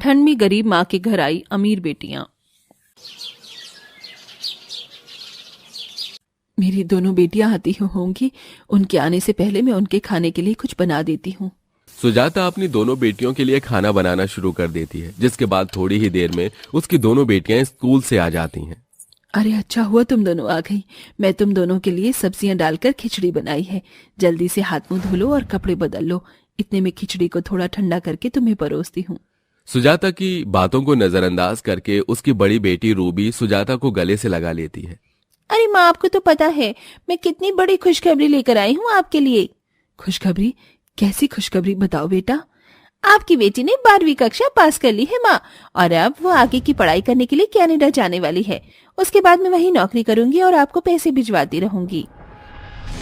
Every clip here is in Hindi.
ठंड में गरीब माँ के घर आई अमीर बेटियां। मेरी दोनों बेटियां आती होंगी, उनके आने से पहले मैं उनके खाने के लिए कुछ बना देती हूँ। सुजाता अपनी दोनों बेटियों के लिए खाना बनाना शुरू कर देती है, जिसके बाद थोड़ी ही देर में उसकी दोनों बेटियां स्कूल से आ जाती हैं। अरे अच्छा हुआ तुम दोनों आ गई। मैं तुम दोनों के लिए सब्जियां डालकर खिचड़ी बनाई है। जल्दी से हाथ मुंह धो लो और कपड़े बदल लो। इतने में खिचड़ी को थोड़ा ठंडा करके तुम्हें परोसती हूँ। सुजाता की बातों को नजरअंदाज करके उसकी बड़ी बेटी रूबी सुजाता को गले से लगा लेती है। अरे माँ, आपको तो पता है मैं कितनी बड़ी खुशखबरी लेकर आई हूँ आपके लिए। खुशखबरी? कैसी खुशखबरी, बताओ बेटा। आपकी बेटी ने 12वीं कक्षा पास कर ली है माँ, और अब वो आगे की पढ़ाई करने के लिए कनाडा जाने वाली है। उसके बाद मैं वहीं नौकरी करूंगी और आपको पैसे भिजवाती रहूंगी।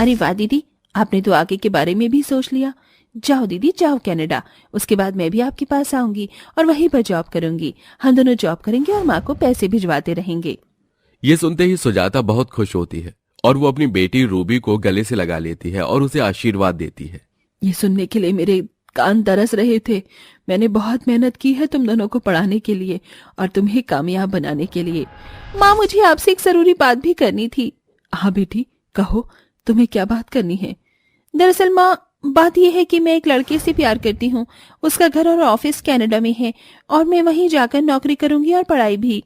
अरे वाह दीदी, आपने तो आगे के बारे में भी सोच लिया। जाओ दीदी जाओ कनाडा, उसके बाद मैं भी आपके पास आऊंगी और वहीं पर जॉब करूंगी। हम दोनों जॉब करेंगे और माँ को पैसे भिजवाते रहेंगे। ये सुनते ही सुजाता बहुत खुश होती है और वो अपनी बेटी रूबी को गले से लगा लेती है और उसे आशीर्वाद देती है। ये सुनने के लिए मेरे कान तरस रहे थे। मैंने बहुत मेहनत की है तुम दोनों को पढ़ाने के लिए और तुम्हें कामयाब बनाने के लिए। माँ, मुझे आपसे एक जरूरी बात भी करनी थी। हाँ बेटी, कहो, तुम्हें क्या बात करनी है? दरअसल माँ, बात यह है कि मैं एक लड़के से प्यार करती हूँ। उसका घर और ऑफिस कनाडा में है और मैं वहीं जाकर नौकरी करूंगी और पढ़ाई भी।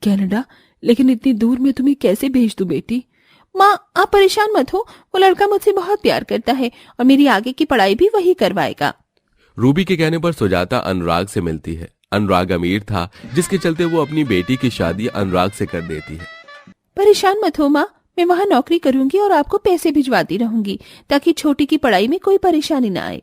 कनाडा? लेकिन इतनी दूर मैं तुम्हें कैसे भेज दूं बेटी? माँ, आप परेशान मत हो, वो लड़का मुझसे बहुत प्यार करता है और मेरी आगे की पढ़ाई भी वही करवाएगा। रूबी के कहने पर सुजाता अनुराग से मिलती है। अनुराग अमीर था, जिसके चलते वो अपनी बेटी की शादी अनुराग से कर देती है। परेशान मत हो माँ, मैं वहाँ नौकरी करूंगी और आपको पैसे भिजवाती रहूंगी ताकि छोटी की पढ़ाई में कोई परेशानी ना आए।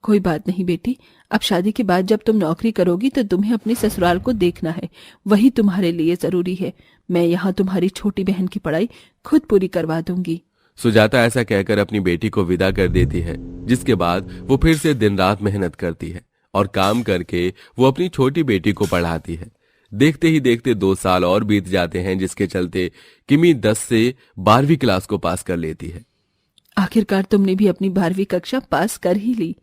कोई बात नहीं बेटी, अब शादी के बाद जब तुम नौकरी करोगी तो तुम्हें अपने ससुराल को देखना है, वही तुम्हारे लिए जरूरी है। मैं यहाँ तुम्हारी छोटी बहन की पढ़ाई खुद पूरी करवा दूंगी। सुजाता ऐसा कहकर अपनी बेटी को विदा कर देती है, जिसके बाद वो फिर से दिन रात मेहनत करती है और काम करके वो अपनी छोटी बेटी को पढ़ाती है। देखते ही देखते 2 साल और बीत जाते हैं, जिसके चलते किमी 10 से 12वीं क्लास को पास कर लेती है। आखिरकार तुमने भी अपनी 12वीं कक्षा पास कर ही ली।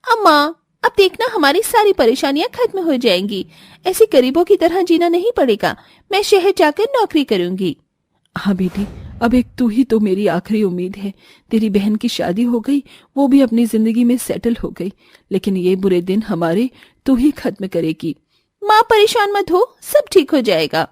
अम्मा, अब देखना हमारी सारी परेशानियां खत्म हो जाएंगी। ऐसे गरीबों की तरह जीना नहीं पड़ेगा। मैं शहर जाकर नौकरी करूंगी। हाँ बेटी, अब एक तू ही तो मेरी आखिरी उम्मीद है। तेरी बहन की शादी हो गई, वो भी अपनी जिंदगी में सेटल हो गई, लेकिन ये बुरे दिन हमारे तू ही खत्म करेगी। माँ, परेशान मत हो, सब ठीक हो जाएगा।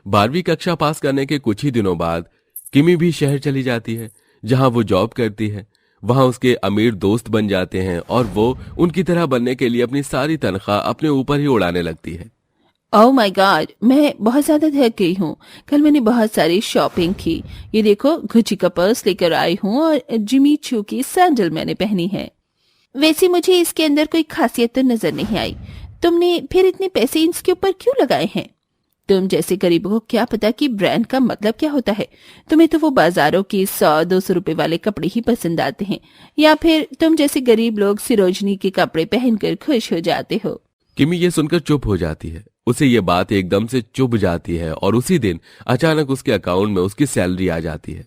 12वीं कक्षा पास करने के कुछ ही दिनों बाद किमी भी शहर चली जाती है, जहां वो जॉब करती है। वहां उसके अमीर दोस्त बन जाते हैं और वो उनकी तरह बनने के लिए अपनी सारी तनख्वाह अपने ऊपर ही उड़ाने लगती है। ओह माय गॉड, मैं बहुत ज्यादा थक गई हूँ। कल मैंने बहुत सारी शॉपिंग की। ये देखो, गुच्ची का पर्स लेकर आई हूँ और जिमी चू की सैंडल मैंने पहनी है। वैसे मुझे इसके अंदर कोई खासियत तो नजर नहीं आई। तुमने फिर इतने पैसे इसके ऊपर क्यों लगाए हैं? तुम जैसे गरीबों को क्या पता कि ब्रांड का मतलब क्या होता है। तुम्हें तो वो बाजारों की 100-200 रुपए वाले कपड़े ही पसंद आते हैं, या फिर तुम जैसे गरीब लोग सिरोजनी के कपड़े पहनकर खुश हो जाते हो। किमी ये सुनकर चुप हो जाती है। उसे ये बात एकदम से चुभ जाती है और उसी दिन अचानक उसके अकाउंट में उसकी सैलरी आ जाती है।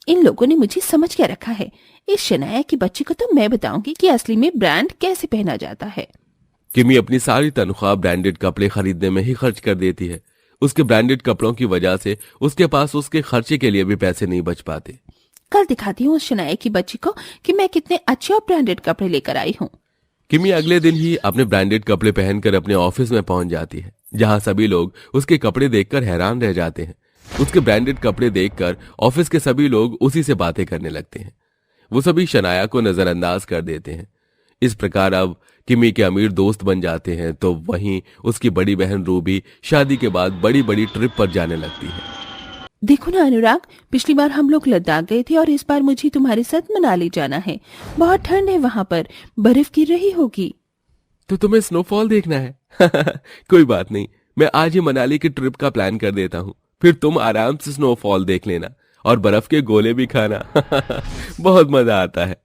इन लोगों ने मुझे समझ क्या रखा है। इस शनाया की बच्ची को तो मैं बताऊंगी कि असली में ब्रांड कैसे पहना जाता है। किमी अपनी सारी तनख्वाह ब्रांडेड कपड़े खरीदने में ही खर्च कर देती है। उसके ब्रांडेड कपड़ों की वजह से उसके पास उसके खर्चे के लिए भी पैसे नहीं बच पाते। कल दिखाती हूँ उस शनाया की बच्ची को कि मैं कितने अच्छे और ब्रांडेड कपड़े लेकर आई हूँ। किमी अगले दिन ही अपने ब्रांडेड कपड़े पहनकर अपने ऑफिस में पहुंच जाती है, जहां सभी लोग उसके कपड़े देखकर हैरान रह जाते हैं। उसके ब्रांडेड कपड़े देखकर ऑफिस के सभी लोग उसी से बातें करने लगते हैं। वो सभी शनाया को नजरअंदाज कर देते हैं। इस प्रकार अब किमी के अमीर दोस्त बन जाते हैं, तो वहीं उसकी बड़ी बहन रूबी शादी के बाद बड़ी बड़ी ट्रिप पर जाने लगती है। देखो ना अनुराग, पिछली बार हम लोग लद्दाख गए थे और इस बार मुझे तुम्हारे साथ मनाली जाना है। बहुत ठंड है वहां पर, बर्फ गिर रही होगी। तो तुम्हें स्नोफॉल देखना है? कोई बात नहीं, मैं आज ही मनाली की ट्रिप का प्लान कर देता हूँ, फिर तुम आराम से स्नोफॉल देख लेना और बर्फ के गोले भी खाना। बहुत मजा आता है।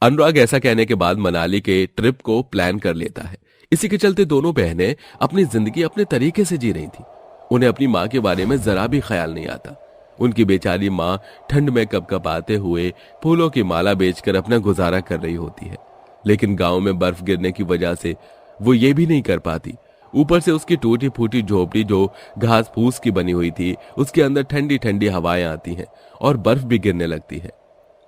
अनुराग ऐसा कहने के बाद मनाली के ट्रिप को प्लान कर लेता है। इसी के चलते दोनों बहनें अपनी जिंदगी अपने तरीके से जी रही थी। उन्हें अपनी माँ के बारे में जरा भी ख्याल नहीं आता। उनकी बेचारी माँ ठंड में कपकपाते हुए फूलों की माला बेचकर अपना गुजारा कर रही होती है, लेकिन गांव में बर्फ गिरने की वजह से वो ये भी नहीं कर पाती। ऊपर से उसकी टूटी फूटी झोपड़ी जो घास फूस की बनी हुई थी, उसके अंदर ठंडी ठंडी हवाएं आती हैं और बर्फ भी गिरने लगती है।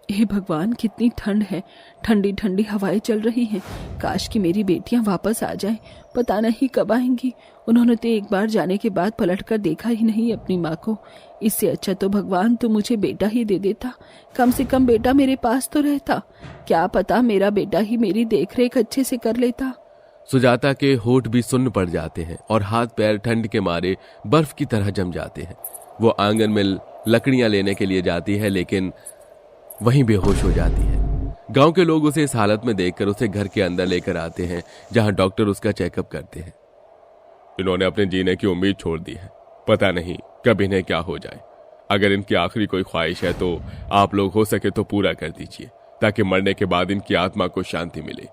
हे भगवान, कितनी ठंड है, ठंडी ठंडी हवाएं चल रही हैं। काश कि मेरी बेटियां वापस आ जाएं, पता नहीं कब आएंगी। उन्होंने तो एक बार जाने के बाद पलटकर देखा ही नहीं अपनी माँ को। इससे अच्छा तो भगवान तू मुझे बेटा ही दे देता, कम से कम बेटा मेरे पास तो रहता। क्या पता मेरा बेटा ही मेरी देखरेख अच्छे से कर लेता। सुजाता के होठ भी सुन्न पड़ जाते हैं और हाथ पैर ठंड के मारे बर्फ की तरह जम जाते हैं। वो आंगन में लकड़ियां लेने के लिए जाती है, लेकिन वहीं बेहोश हो जाती है। गांव के लोग उसे इस हालत में देखकर उसे घर के अंदर लेकर आते हैं, जहां डॉक्टर उसका चेकअप करते हैं। इन्होंने अपने जीने की उम्मीद छोड़ दी है, पता नहीं कब इन्हें क्या हो जाए। अगर इनकी आखिरी कोई ख्वाहिश है तो आप लोग हो सके तो पूरा कर दीजिए, ताकि मरने के बाद इनकी आत्मा को शांति मिले।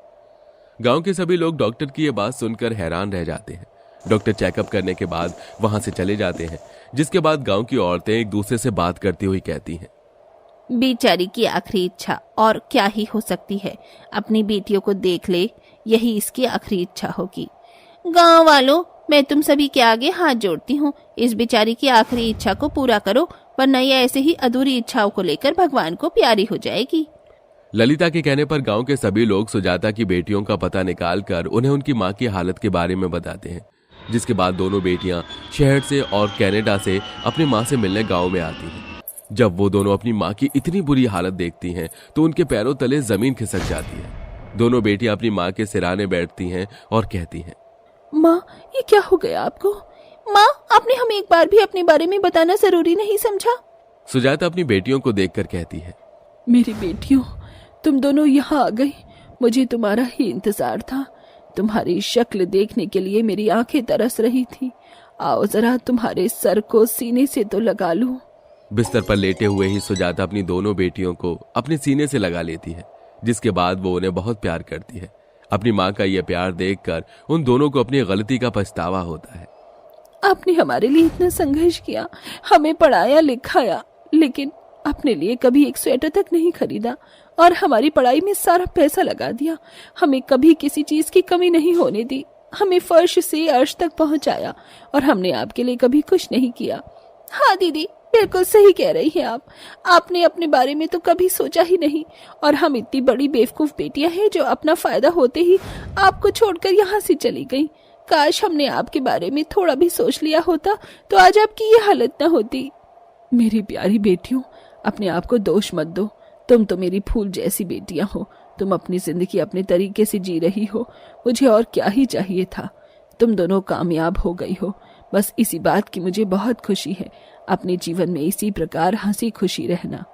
गांव के सभी लोग डॉक्टर की यह बात सुनकर हैरान रह जाते हैं। डॉक्टर चेकअप करने के बाद वहां से चले जाते हैं, जिसके बाद गांव की औरतें एक दूसरे से बात करती हुई कहती हैं, बेचारी की आखिरी इच्छा और क्या ही हो सकती है। अपनी बेटियों को देख ले, यही इसकी आखिरी इच्छा होगी। गांव वालों, मैं तुम सभी के आगे हाथ जोड़ती हूँ, इस बेचारी की आखिरी इच्छा को पूरा करो, वरना ये ऐसे ही अधूरी इच्छाओं को लेकर भगवान को प्यारी हो जाएगी। ललिता के कहने पर गांव के सभी लोग सुजाता की बेटियों का पता निकालकर उन्हें उनकी मां की हालत के बारे में बताते हैं, जिसके बाद दोनों बेटियां शहर से और कनाडा से अपनी मां से मिलने गांव में आती हैं। जब वो दोनों अपनी मां की इतनी बुरी हालत देखती हैं तो उनके पैरों तले जमीन खिसक जाती है। दोनों बेटियां अपनी मां के सिराने बैठती हैं और कहती हैं, माँ, ये क्या हो गया आपको? माँ, आपने हमें एक बार भी अपने बारे में बताना जरूरी नहीं समझा? सुजाता अपनी बेटियों को देखकर कहती है, मेरी बेटियों, तुम दोनों यहाँ आ गई। मुझे तुम्हारा ही इंतजार था। तुम्हारी शक्ल देखने के लिए मेरी आंखें तरस रही थी। आओ जरा तुम्हारे सर को सीने से तो लगा लूं। बिस्तर पर लेटे हुए ही सुजाता अपनी दोनों बेटियों को अपने सीने से लगा लेती है, जिसके बाद वो उन्हें बहुत प्यार करती है। अपनी माँ का यह प्यार देखकर उन दोनों को अपनी गलती का पछतावा होता है। आपने हमारे लिए इतना संघर्ष किया, हमें पढ़ाया लिखाया, लेकिन अपने लिए कभी एक स्वेटर तक नहीं खरीदा और हमारी पढ़ाई में सारा पैसा लगा दिया। हमें कभी किसी चीज की कमी नहीं होने दी। हमें फर्श से अर्श तक पहुंचाया और हमने आपके लिए कभी कुछ नहीं किया। हाँ दीदी, बिल्कुल सही कह रही हैं आप। आपने अपने बारे में तो कभी सोचा ही नहीं, और हम इतनी बड़ी बेवकूफ बेटियां हैं जो अपना फायदा होते ही आपको छोड़कर यहाँ से चली गई। काश हमने आपके बारे में थोड़ा भी सोच लिया होता तो आज आपकी ये हालत न होती। मेरी प्यारी बेटियों, अपने आप को दोष मत दो। तुम तो मेरी फूल जैसी बेटियां हो। तुम अपनी जिंदगी अपने तरीके से जी रही हो। मुझे और क्या ही चाहिए था। तुम दोनों कामयाब हो गई हो, बस इसी बात की मुझे बहुत खुशी है। अपने जीवन में इसी प्रकार हंसी खुशी रहना।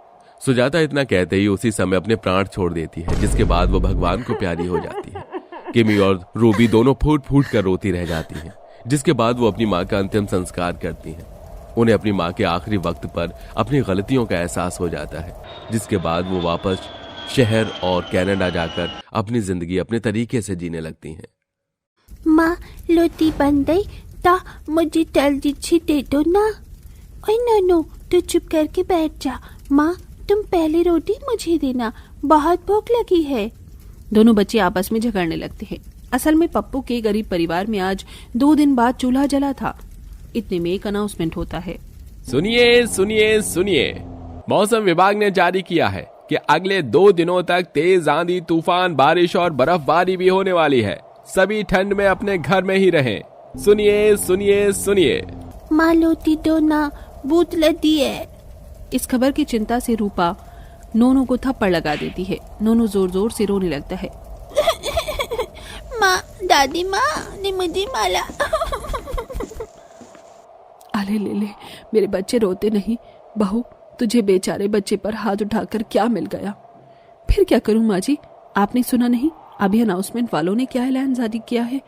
सुजाता इतना कहते ही उसी समय अपने प्राण छोड़ देती है, जिसके बाद वो भगवान को प्यारी हो जाती है। किमी और रूबी दोनों फूट फूट कर रोती रह जाती हैं, जिसके बाद वो अपनी माँ का अंतिम संस्कार करती हैं। उन्हें अपनी माँ के आखिरी वक्त पर अपनी गलतियों का एहसास हो जाता है, जिसके बाद वो वापस शहर और कनाडा जाकर अपनी जिंदगी अपने तरीके से जीने लगती हैं। माँ, रोटी बन गई तो मुझे जल्दी दे दो ना। ओए नन्नू, तू चुप करके बैठ जा। माँ, तुम पहले रोटी मुझे देना, बहुत भूख लगी है। दोनों बच्चे आपस में झगड़ने लगते हैं। असल में पप्पू के गरीब परिवार में आज 2 दिन बाद चूल्हा जला था। इतने में एक अनाउंसमेंट होता है। सुनिए सुनिए सुनिए, मौसम विभाग ने जारी किया है कि अगले 2 दिनों तक तेज आंधी, तूफान, बारिश और बर्फबारी भी होने वाली है। सभी ठंड में अपने घर में ही रहें। सुनिए सुनिए सुनिए। माँ, रोटी दो ना, भूख लगी है। इस खबर की चिंता से रूपा नोनू को थप्पड़ लगा देती है। नोनू जोर जोर से रोने लगता है। माँ, दादी माँ ने मुझे मारा। अले ले ले, मेरे बच्चे रोते नहीं। बहू, तुझे बेचारे बच्चे पर हाथ उठाकर क्या मिल गया? फिर क्या करूं माँ जी? आपने सुना नहीं, अभी अनाउंसमेंट वालों ने क्या ऐलान जारी किया है?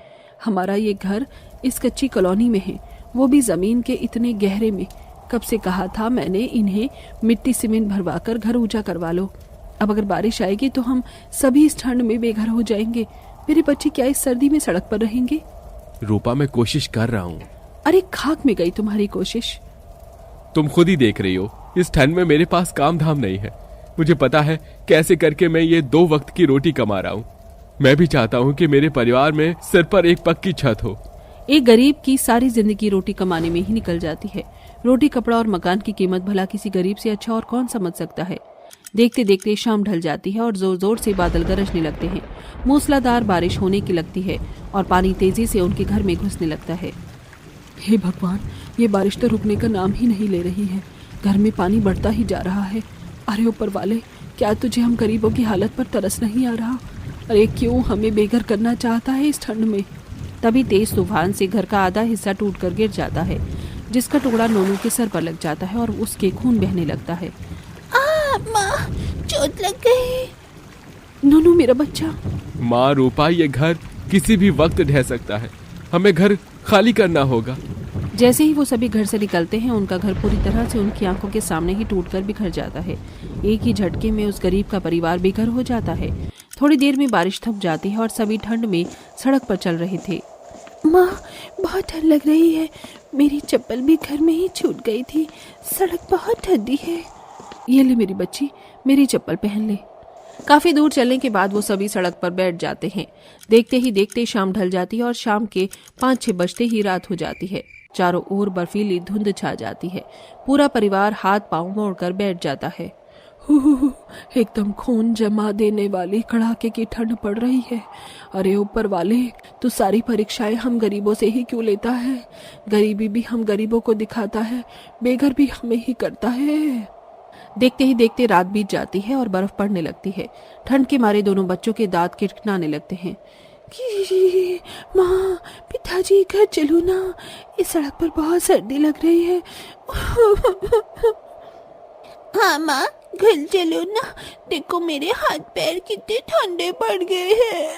हमारा ये घर इस कच्ची कॉलोनी में है, वो भी जमीन के इतने गहरे में। कब से कहा था मैंने इन्हें मिट्टी सीमेंट भरवाकर घर ऊंचा करवा लो। अब अगर बारिश आएगी तो हम सभी इस ठंड में बेघर हो जाएंगे। मेरे बच्चे क्या इस सर्दी में सड़क पर रहेंगे? रूपा, मैं कोशिश कर रहा हूँ। अरे खाक में गई तुम्हारी कोशिश। तुम खुद ही देख रही हो, इस ठंड में मेरे पास काम धाम नहीं है। मुझे पता है कैसे करके मैं ये 2 वक्त की रोटी कमा रहा हूँ। मैं भी चाहता हूँ कि मेरे परिवार में सिर पर एक पक्की छत हो। एक गरीब की सारी जिंदगी रोटी कमाने में ही निकल जाती है। रोटी, कपड़ा और मकान की कीमत भला किसी गरीब से अच्छा और कौन समझ सकता है। देखते देखते शाम ढल जाती है और जोर जोर से बादल गरजने लगते हैं। मूसलाधार बारिश होने की लगती है और पानी तेजी से उनके घर में घुसने लगता है। हे भगवान, ये बारिश तो रुकने का नाम ही नहीं ले रही है। घर में पानी बढ़ता ही जा रहा है। अरे ऊपर वाले, क्या तुझे हम गरीबों की हालत पर तरस नहीं आ रहा? अरे क्यों हमें बेघर करना चाहता है इस ठंड में? तभी तेज तूफान से घर का आधा हिस्सा टूटकर गिर जाता है, जिसका टुकड़ा नोनू के सर पर लग जाता है और उसके खून बहने लगता है। माँ, चोट लग गई। नोनू मेरा बच्चा। माँ रूपा, ये घर किसी भी वक्त ढह सकता है। हमें घर खाली करना होगा। जैसे ही वो सभी घर से निकलते हैं, उनका घर पूरी तरह से उनकी आंखों के सामने ही टूटकर बिखर जाता है। एक ही झटके में उस गरीब का परिवार बेघर हो जाता है। थोड़ी देर में बारिश थम जाती है और सभी ठंड में सड़क पर चल रहे थे। माँ, बहुत ठंड लग रही है। मेरी चप्पल भी घर में ही छूट गई थी। सड़क बहुत ठंडी है। ये ले मेरी बच्ची, मेरी चप्पल पहन ले। काफी दूर चलने के बाद वो सभी सड़क पर बैठ जाते हैं। देखते ही देखते शाम ढल जाती है और शाम के 5-6 बजते ही रात हो जाती है। चारों ओर बर्फीली धुंध छा जाती है। पूरा परिवार हाथ पांव मोड़कर बैठ जाता है। एकदम खून जमा देने वाली कड़ाके की ठंड पड़ रही है। अरे ऊपर वाले, तू सारी परीक्षाएं हम गरीबों से ही क्यों लेता है? गरीबी भी हम गरीबों को दिखाता है, बेघर भी हमें ही करता है। देखते ही देखते रात बीत जाती है और बर्फ पड़ने लगती है। ठंड के मारे दोनों बच्चों के दांत किटकिटाने लगते हैं। माँ, पिताजी घर चलो ना, इस सड़क पर बहुत सर्दी लग रही है। हाँ माँ, घर चलो ना। देखो मेरे हाथ पैर कितने ठंडे पड़ गए हैं।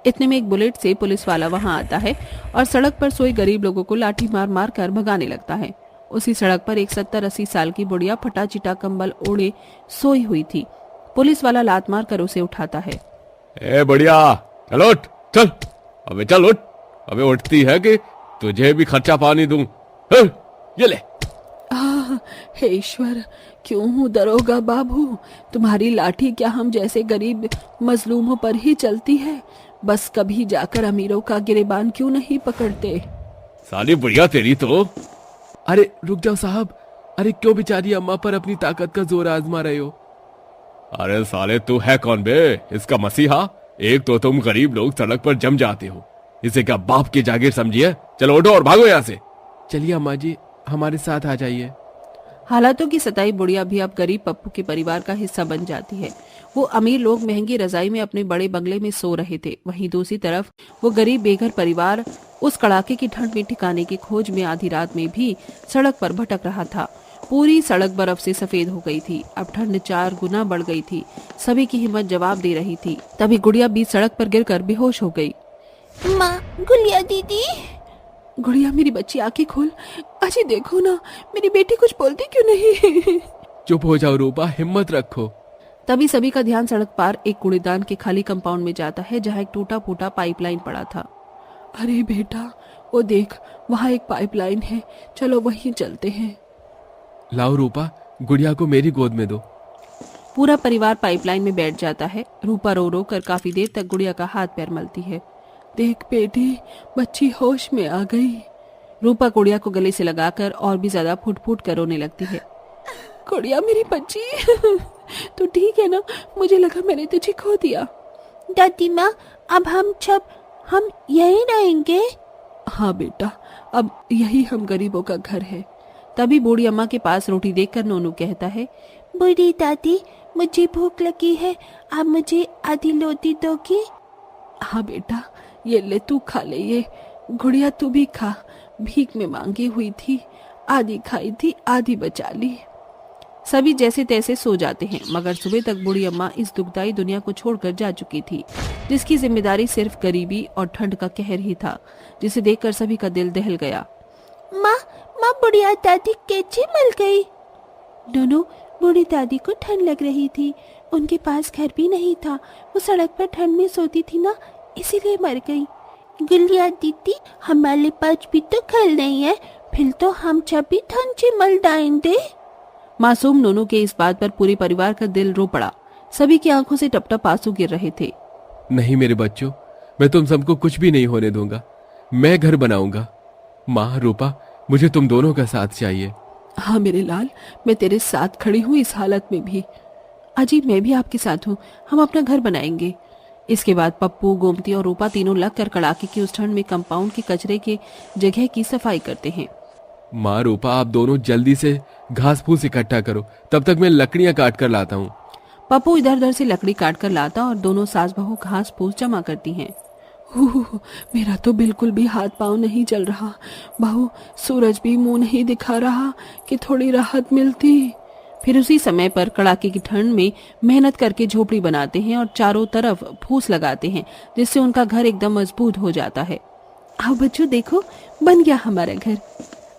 इतने में एक बुलेट से पुलिस वाला वहां आता है और सड़क पर सोए गरीब लोगों को लाठी मार मार कर भगाने लगता है। उसी सड़क पर एक 70-80 साल की बुढ़िया फटा चिटा कंबल ओढ़े सोई हुई थी। पुलिस वाला लात मार कर उसे उठाता है। ए बढ़िया, चल उठ, चल, अबे चल उठ। अबे उठती है कि तुझे भी खर्चा पानी दूं? ये ले। हे ईश्वर, क्यों हूँ दरोगा बाबू? तुम्हारी लाठी क्या हम जैसे गरीब मजलूमों पर ही चलती है? बस कभी जाकर अमीरों का गिरेबान क्यों नहीं पकड़ते? साली बुढ़िया तेरी तो। अरे रुक जाओ साहब, अरे क्यों बेचारी अम्मा पर अपनी ताकत का जोर आजमा रहे हो? अरे साले तू है कौन बे? इसका मसीहा? एक तो तुम गरीब लोग सड़क पर जम जाते हो, इसे क्या बाप की जागीर समझिए? चलो उठो और भागो यहाँ से। चलिए अम्मा जी, हमारे साथ आ जाइए। हालातों की सताई बुढ़िया भी अब गरीब पप्पू के परिवार का हिस्सा बन जाती है। वो अमीर लोग महंगी रजाई में अपने बड़े बंगले में सो रहे थे। वहीं दूसरी तरफ वो गरीब बेघर परिवार उस कड़ाके की ठंड में ठिकाने की खोज में आधी रात में भी सड़क पर भटक रहा था। पूरी सड़क बर्फ से सफेद हो गई थी। अब ठंड 4 गुना बढ़ गई थी। सभी की हिम्मत जवाब दे रही थी। तभी गुड़िया बीच सड़क पर गिरकर बेहोश हो गई। माँ, गुड़िया दीदी। गुड़िया मेरी बच्ची, आंखें खोल। अजी देखो ना, मेरी बेटी कुछ बोलती क्यों नहीं? चुप हो जाओ रूपा, हिम्मत रखो। तभी सभी का ध्यान सड़क पार एक कूड़ेदान के खाली कंपाउंड में जाता है, जहाँ एक टूटा फूटा पाइपलाइन पड़ा था। अरे बेटा, वो देख, वहाँ एक पाइपलाइन है, चलो वहीं चलते हैं। लाओ रूपा, गुड़िया को मेरी गोद में दो। पूरा परिवार पाइपलाइन में बैठ जाता है। रूपा रो रो कर काफी देर तक गुड़िया का हाथ पैर मलती है। देख बेटी, बच्ची होश में आ गई। रूपा गुड़िया को गले से लगाकर और भी ज्यादा फुट फुट कर रोने लगती है। गुड़िया मेरी बच्ची, तू ठीक है ना? मुझे लगा मैंने तुझे खो दिया। दादी माँ, अब हम यहीं रहेंगे? हाँ बेटा, अब यही हम गरीबों का घर है। तभी बूढ़ी अम्मा के पास रोटी देखकर नोनू कहता है, बूढ़ी दादी, मुझे भूख लगी है, आप मुझे आधी रोटी दोगी? हाँ बेटा, ये ले, तू खा ले ये। गुड़िया तू भी खा, भीख में मांगी हुई थी, आधी खाई थी, आधी बचा ली। सभी जैसे तैसे सो जाते हैं, मगर सुबह तक बूढ़ी अम्मा इस दुखदाई दुनिया को छोड़कर जा चुकी थी, जिसकी जिम्मेदारी सिर्फ गरीबी और ठंड का कहर ही था, जिसे देखकर सभी का दिल दहल गया। माँ, बुढ़िया दादी कैसे मर गई? नोनू, बूढ़ी दादी को ठंड लग रही थी, उनके पास घर भी नहीं था, वो सड़क पर ठंड में सोती थी ना, इसीलिए मर गई। गुड़िया दीदी, हमारे पास भी तो घर नहीं है, फिर तो हम जब भी ठंड से मर जाएंगे। मासूम नोनू के इस बात पर पूरे परिवार का दिल रो पड़ा। सभी की आंखों से टप-टप आंसू गिर रहे थे। नहीं मेरे बच्चों, मैं तुम सबको कुछ भी नहीं होने दूंगा। मैं घर बनाऊंगा। माँ, रूपा, मुझे तुम दोनों का साथ चाहिए। हाँ मेरे लाल, मैं तेरे साथ खड़ी हूँ इस हालत में भी। अजी, मैं भी आपके साथ हूँ, हम अपना घर बनाएंगे। इसके बाद पप्पू, गोमती और रूपा तीनों लगकर कड़ाके की उस ठंड में कंपाउंड के कचरे के जगह की सफाई करते हैं। माँ, रूपा, आप दोनों जल्दी से घास फूस इकट्ठा करो, तब तक मैं लकड़ियां काट कर लाता हूँ। पप्पू इधर उधर से लकड़ी काट कर लाता और दोनों सास बहू घास फूस जमा करती हैं। मेरा तो बिल्कुल भी हाथ पांव नहीं चल रहा। बहू, सूरज भी मुंह नहीं दिखा रहा कि थोड़ी राहत मिलती। फिर उसी समय पर कड़ाके की ठंड में मेहनत करके झोपड़ी बनाते हैं और चारों तरफ फूस लगाते हैं, जिससे उनका घर एकदम मजबूत हो जाता है। आओ बच्चों, देखो बन गया हमारा घर।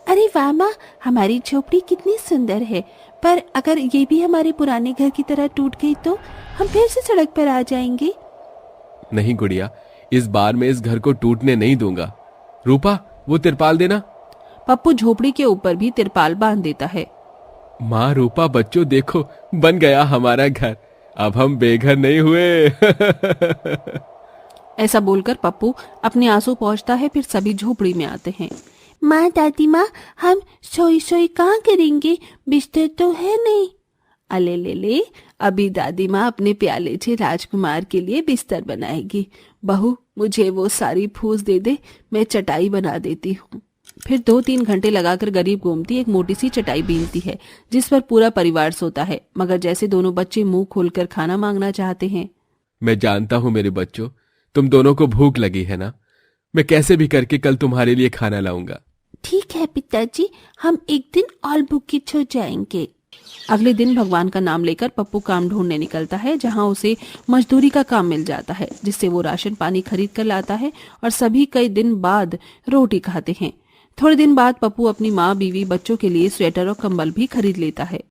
अरे वाह माँ, हमारी झोपड़ी कितनी सुंदर है। पर अगर ये भी हमारे पुराने घर की तरह टूट गई तो हम फिर से सड़क पर आ जाएंगे। नहीं गुड़िया, इस बार मैं इस घर को टूटने नहीं दूंगा। रूपा, वो तिरपाल देना। पप्पू झोपड़ी के ऊपर भी तिरपाल बांध देता है। माँ, रूपा, बच्चों देखो, बन गया हमारा घर। अब हम बेघर नहीं हुए। ऐसा बोलकर पप्पू अपने आंसू पोंछता है। फिर सभी झोपड़ी में आते हैं। माँ, दादी माँ, हम सोई सोई कहाँ करेंगे, बिस्तर तो है नहीं। अले ले ले, अभी दादी माँ अपने प्याले से राजकुमार के लिए बिस्तर बनाएगी। बहू, मुझे वो सारी फूस दे दे, मैं चटाई बना देती हूँ। फिर 2-3 घंटे लगाकर गरीब गोमती एक मोटी सी चटाई बीनती है, जिस पर पूरा परिवार सोता है। मगर जैसे दोनों बच्चे मुंह खोलकर खाना मांगना चाहते हैं। मैं जानता हूँ मेरे बच्चों, तुम दोनों को भूख लगी है ना। मैं कैसे भी करके कल तुम्हारे लिए खाना लाऊंगा। ठीक है पिताजी, हम एक दिन और भूखे हो जाएंगे। अगले दिन भगवान का नाम लेकर पप्पू काम ढूंढने निकलता है, जहां उसे मजदूरी का काम मिल जाता है, जिससे वो राशन पानी खरीद कर लाता है और सभी कई दिन बाद रोटी खाते हैं। थोड़े दिन बाद पप्पू अपनी माँ, बीवी, बच्चों के लिए स्वेटर और कंबल भी खरीद लेता है।